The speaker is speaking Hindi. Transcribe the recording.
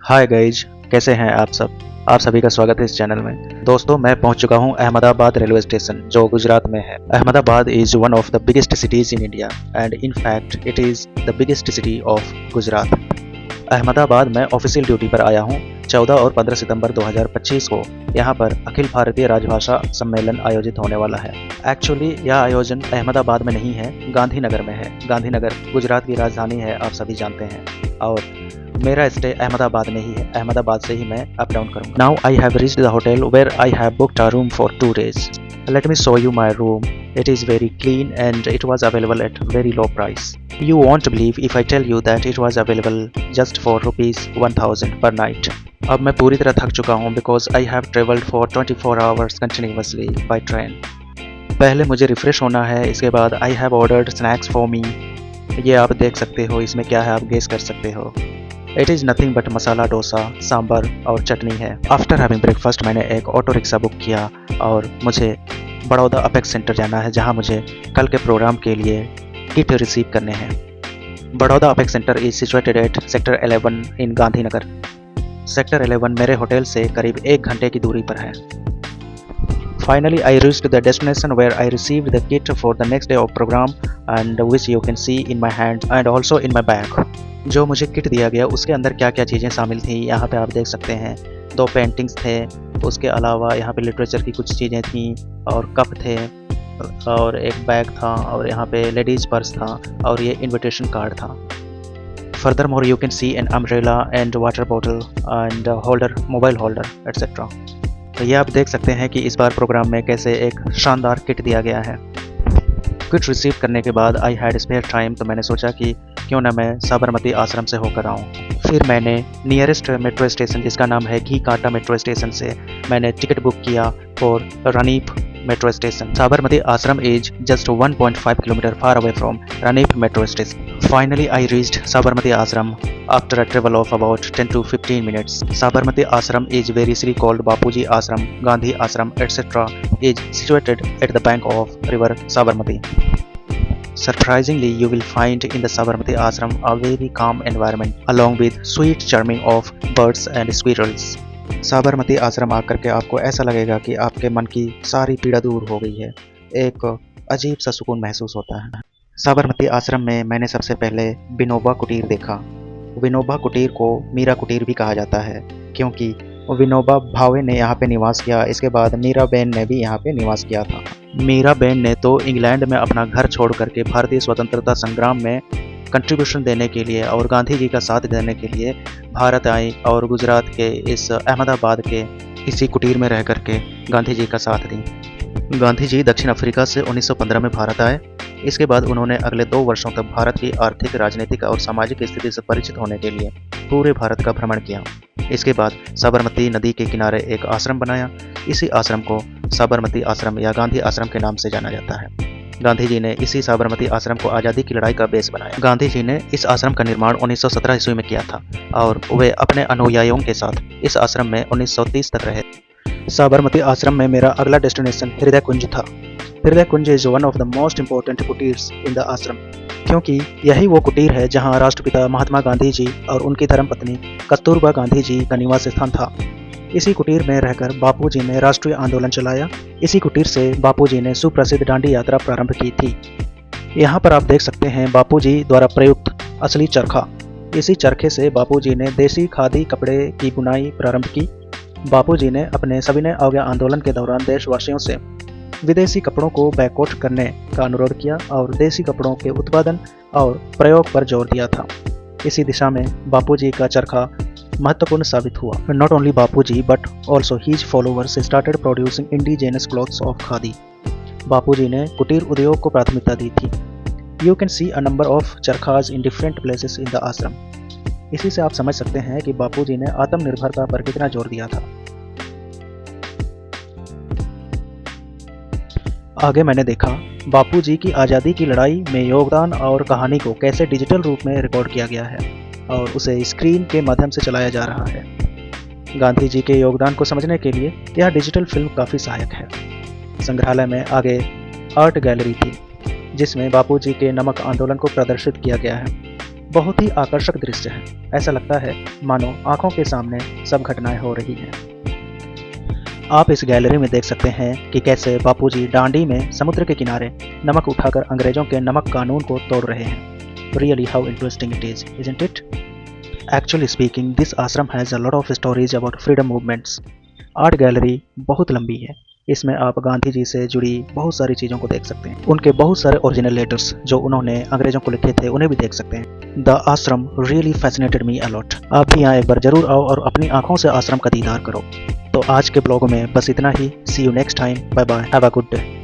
हाय गाइज, कैसे हैं आप सब। आप सभी का स्वागत है इस चैनल में। दोस्तों, मैं पहुंच चुका हूं अहमदाबाद रेलवे स्टेशन, जो गुजरात में है। Ahmedabad is one of the biggest cities in India and in fact it is the biggest city of Gujarat. Ahmedabad में ऑफिशियल ड्यूटी पर आया हूं। 14 और 15 सितंबर 2025 को यहाँ पर अखिल भारतीय राजभाषा सम्मेलन आयोजित होने वाला है। एक्चुअली यह आयोजन अहमदाबाद में नहीं है, गांधीनगर में है। गांधीनगर गुजरात की राजधानी है, आप सभी जानते हैं। और मेरा स्टे अहमदाबाद में ही है। अहमदाबाद से ही मैं अप डाउन करूँगा। Now I have reached the hotel where I have booked a room for 2 days. Let me show you my room. It is very clean and it was available at very low price. You won't believe if I tell you that it was available just for rupees 1000 per night. अब मैं पूरी तरह थक चुका हूँ because I have traveled for 24 hours continuously by train. पहले मुझे रिफ्रेश होना है, इसके बाद I have ordered snacks for me. ये आप देख सकते हो, इसमें क्या है आप गेस कर सकते हो। It is nothing but masala dosa, sambar और चटनी है। आफ्टर हैविंग ब्रेकफास्ट मैंने एक ऑटो रिक्शा बुक किया और मुझे बड़ौदा अपेक्स सेंटर जाना है, जहां मुझे कल के प्रोग्राम के लिए किट रिसीव करने हैं। Baroda apex centre is situated at sector 11 in Gandhinagar. Sector 11 मेरे होटल से करीब 1 घंटे की दूरी पर है। Finally, I reached the destination where I received the kit for the next day of program and which you can see in my hand and also in my bag. जो मुझे किट दिया गया उसके अंदर क्या क्या चीज़ें शामिल थी यहाँ पे आप देख सकते हैं। 2 पेंटिंग्स थे, उसके अलावा यहाँ पे लिटरेचर की कुछ चीज़ें थी और कप थे और एक बैग था और यहाँ पे लेडीज़ पर्स था और ये इनविटेशन कार्ड था। Furthermore, you can see an umbrella and water bottle and holder, mobile holder, etc. तो ये आप देख सकते हैं कि इस बार प्रोग्राम में कैसे एक शानदार किट दिया गया है। किट रिसीव करने के बाद आई हैड स्पेयर टाइम, तो मैंने सोचा कि क्यों ना मैं साबरमती आश्रम से होकर आऊँ। फिर मैंने नियरेस्ट मेट्रो स्टेशन, जिसका नाम है घी कांटा मेट्रो स्टेशन, से मैंने टिकट बुक किया for Ranip metro station. Sabarmati Ashram is just 1.5 kilometre far away from Ranip metro station. Finally, I reached Sabarmati Ashram after a travel of about 10 to 15 minutes. Sabarmati Ashram is variously called Bapuji Ashram, Gandhi Ashram, etc. is situated at the bank of river Sabarmati. Surprisingly, you will find in the Sabarmati Ashram a very calm environment along with sweet charming of birds and squirrels. Sabarmati आश्रम आकर के आपको ऐसा लगेगा कि आपके मन की सारी पीड़ा दूर हो गई है। एक अजीब सा सुकून महसूस होता है। साबरमती आश्रम में मैंने सबसे पहले विनोबा कुटीर देखा। विनोबा कुटीर को मीरा कुटीर भी कहा जाता है क्योंकि विनोबा भावे ने यहाँ पे निवास किया। इसके बाद मीराबेन ने भी यहाँ पे निवास किया था। मीराबेन ने तो इंग्लैंड में अपना घर छोड़ करके भारतीय स्वतंत्रता संग्राम में कंट्रीब्यूशन देने के लिए और गांधी जी का साथ देने के लिए भारत आई और गुजरात के इस अहमदाबाद के इसी कुटीर में रह करके गांधी जी का साथ दी। गांधी जी दक्षिण अफ्रीका से 1915 में भारत आए। इसके बाद उन्होंने अगले 2 वर्षों तक भारत की आर्थिक, राजनीतिक और सामाजिक स्थिति से परिचित होने के लिए पूरे भारत का भ्रमण किया। इसके बाद साबरमती नदी के किनारे एक आश्रम बनाया। इसी आश्रम को साबरमती आश्रम या गांधी आश्रम के नाम से जाना जाता है। गांधी जी ने इसी साबरमती आश्रम को आज़ादी की लड़ाई का बेस बनाया। गांधी जी ने इस आश्रम का निर्माण 1917 ईस्वी में किया था और वे अपने अनुयायियों के साथ इस आश्रम में 1930 तक रहे। साबरमती आश्रम में मेरा अगला डेस्टिनेशन हृदय कुंज था। Hriday Kunj is one of the most important कुटीर्स इन द आश्रम, क्योंकि यही वो कुटीर है जहां राष्ट्रपिता महात्मा गांधी जी और उनकी धर्मपत्नी कस्तूरबा गांधी जी का निवास स्थान था। इसी कुटीर में रहकर बापूजी ने राष्ट्रीय आंदोलन चलाया। इसी कुटीर से बापूजी ने सुप्रसिद्ध दांडी यात्रा प्रारंभ की थी। यहाँ पर आप देख सकते हैं बापूजी द्वारा प्रयुक्त असली चरखा। इसी चरखे से बापूजी ने देसी खादी कपड़े की बुनाई प्रारंभ की। बापूजी ने अपने सविनय अवज्ञा आंदोलन के दौरान देशवासियों से विदेशी कपड़ों को बैकआउट करने का अनुरोध किया और देसी कपड़ों के उत्पादन और प्रयोग पर जोर दिया था। इसी दिशा में बापूजी का चरखा महत्वपूर्ण साबित हुआ। Not only Bapuji but also his followers started producing indigenous cloths of khadi. Bapuji ने कुटीर उद्योग को प्राथमिकता दी थी। You can see a number of चरखाज in different places in the ashram. इसी से आप समझ सकते हैं कि बापूजी ने आत्मनिर्भरता पर कितना जोर दिया था। आगे मैंने देखा बापूजी की आज़ादी की लड़ाई में योगदान और कहानी को कैसे डिजिटल रूप में रिकॉर्ड किया गया है और उसे स्क्रीन के माध्यम से चलाया जा रहा है। गांधी जी के योगदान को समझने के लिए यह डिजिटल फिल्म काफ़ी सहायक है। संग्रहालय में आगे आर्ट गैलरी थी जिसमें बापूजी के नमक आंदोलन को प्रदर्शित किया गया है। बहुत ही आकर्षक दृश्य है। ऐसा लगता है मानो आंखों के सामने सब घटनाएं हो रही हैं। आप इस गैलरी में देख सकते हैं कि कैसे बापूजी डांडी में समुद्र के किनारे नमक उठाकर अंग्रेजों के नमक कानून को तोड़ रहे हैं। Really how interesting it is, isn't it? Actually speaking, this ashram has a lot of stories about freedom movements. Art gallery बहुत लंबी है। इसमें आप गांधी जी से जुड़ी बहुत सारी चीज़ों को देख सकते हैं। उनके बहुत सारे ओरिजिनल लेटर्स जो उन्होंने अंग्रेजों को लिखे थे उन्हें भी देख सकते हैं। द आश्रम रियली फैसिनेटेड मी अलॉट। आप भी यहाँ एक बार जरूर आओ और अपनी आंखों से आश्रम का दीदार करो। तो आज के ब्लॉग में बस इतना ही। See you next time. Bye bye. Have a good day.